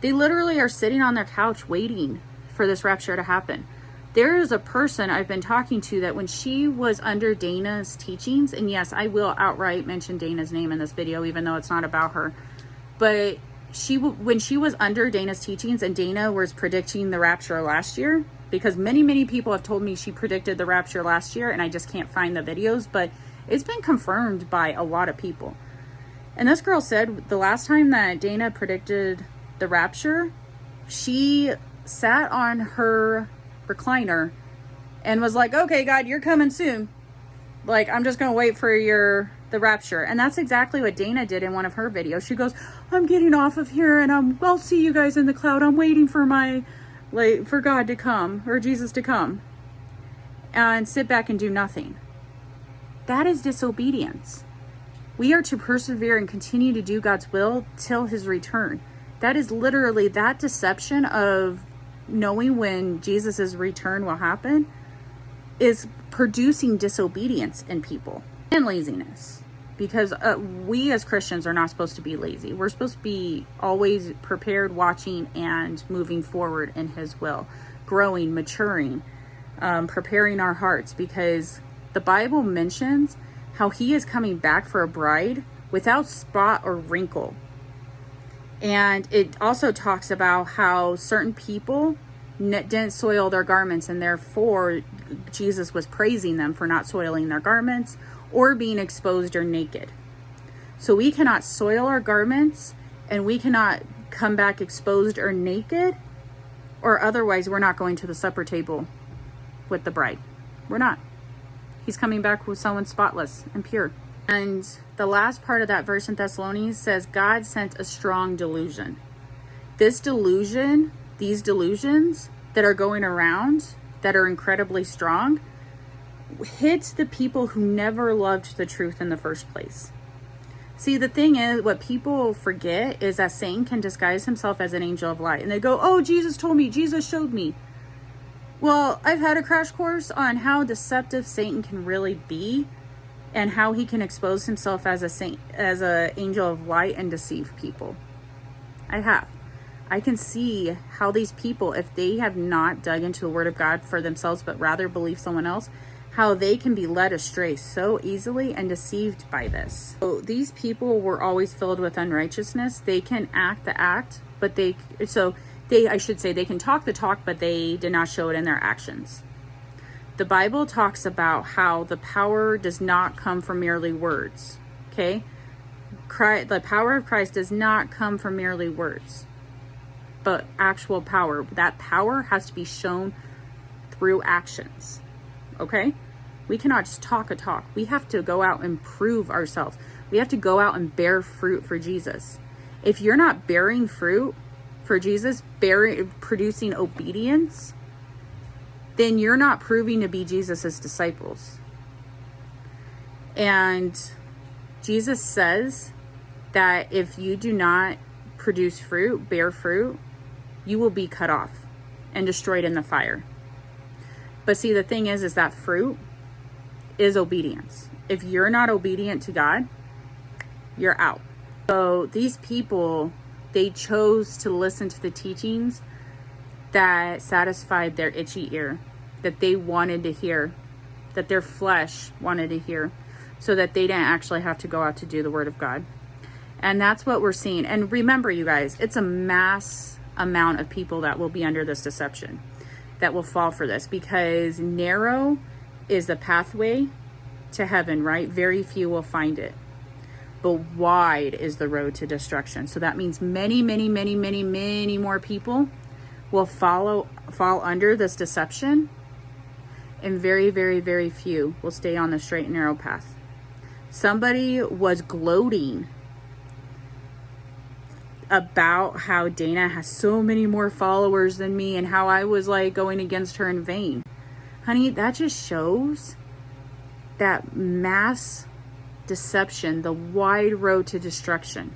They literally are sitting on their couch waiting for this rapture to happen. There is a person I've been talking to that when she was under Dana's teachings, and yes, I will outright mention Dana's name in this video, even though it's not about her, but when she was under Dana's teachings and Dana was predicting the rapture last year, because many people have told me she predicted the rapture last year, and I just can't find the videos, but it's been confirmed by a lot of people. And this girl said the last time that Dana predicted the rapture, she sat on her recliner and was like, okay, God, you're coming soon. Like, I'm just going to wait for the rapture. And that's exactly what Dana did in one of her videos. She goes, I'm getting off of here and I'll see you guys in the cloud. I'm waiting for for God to come, or Jesus to come, and sit back and do nothing. That is disobedience. We are to persevere and continue to do God's will till his return. That is literally that deception of knowing when Jesus' return will happen is producing disobedience in people and laziness. Because we as Christians are not supposed to be lazy. We're supposed to be always prepared, watching, and moving forward in his will, growing, maturing, preparing our hearts, because the Bible mentions how he is coming back for a bride without spot or wrinkle. And it also talks about how certain people didn't soil their garments, and therefore Jesus was praising them for not soiling their garments or being exposed or naked. So we cannot soil our garments, and we cannot come back exposed or naked, or otherwise we're not going to the supper table with the bride. We're not. He's coming back with someone spotless and pure. And the last part of that verse in Thessalonians says, God sent a strong delusion. This delusion, these delusions that are going around, that are incredibly strong, hits the people who never loved the truth in the first place. See, the thing is, what people forget is that Satan can disguise himself as an angel of light. And they go, oh, Jesus told me, Jesus showed me. Well, I've had a crash course on how deceptive Satan can really be, and how he can expose himself as an angel of light and deceive people. I can see how these people, if they have not dug into the word of God for themselves, but rather believe someone else, how they can be led astray so easily and deceived by this. So these people were always filled with unrighteousness. They can act the act, but they can talk the talk, but they did not show it in their actions. The Bible talks about how the power does not come from merely words. Okay? The power of Christ does not come from merely words, but actual power. That power has to be shown through actions. Okay? We cannot just talk a talk. We have to go out and prove ourselves. We have to go out and bear fruit for Jesus. If you're not bearing fruit for Jesus, producing obedience, then you're not proving to be Jesus's disciples. And Jesus says that if you do not produce fruit, bear fruit, you will be cut off and destroyed in the fire. But see, the thing is that fruit is obedience. If you're not obedient to God, you're out. So these people, they chose to listen to the teachings that satisfied their itchy ear, that they wanted to hear, that their flesh wanted to hear, so that they didn't actually have to go out to do the word of God. And that's what we're seeing. And remember, you guys, it's a mass amount of people that will be under this deception, that will fall for this, because narrow is the pathway to heaven, right? Very few will find it. But wide is the road to destruction. So that means many more people will fall under this deception, and very few will stay on the straight and narrow path. Somebody was gloating about how Dana has so many more followers than me, and how I was like going against her in vain. Honey, that just shows that mass deception, the wide road to destruction.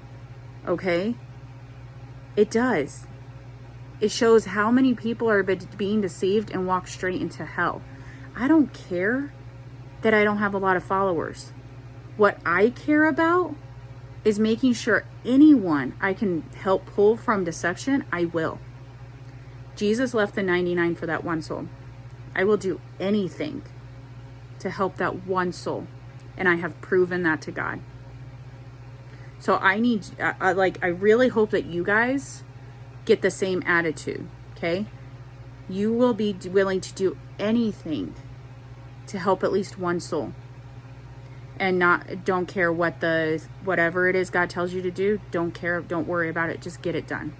Okay? It does. It shows how many people are being deceived and walk straight into hell. I don't care that I don't have a lot of followers. What I care about is making sure anyone I can help pull from deception, I will. Jesus left the 99 for that one soul. I will do anything to help that one soul. And I have proven that to God. So I really hope that you guys get the same attitude, okay? You will be willing to do anything to help at least one soul. And don't care whatever it is God tells you to do. Don't care. Don't worry about it. Just get it done.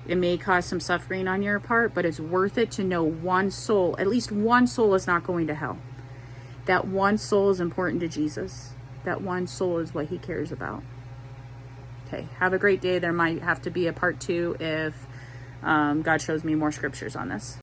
It may cause some suffering on your part, but it's worth it to know one soul, at least one soul, is not going to hell. That one soul is important to Jesus. That one soul is what he cares about. Okay, have a great day. There might have to be a part 2 if God shows me more scriptures on this.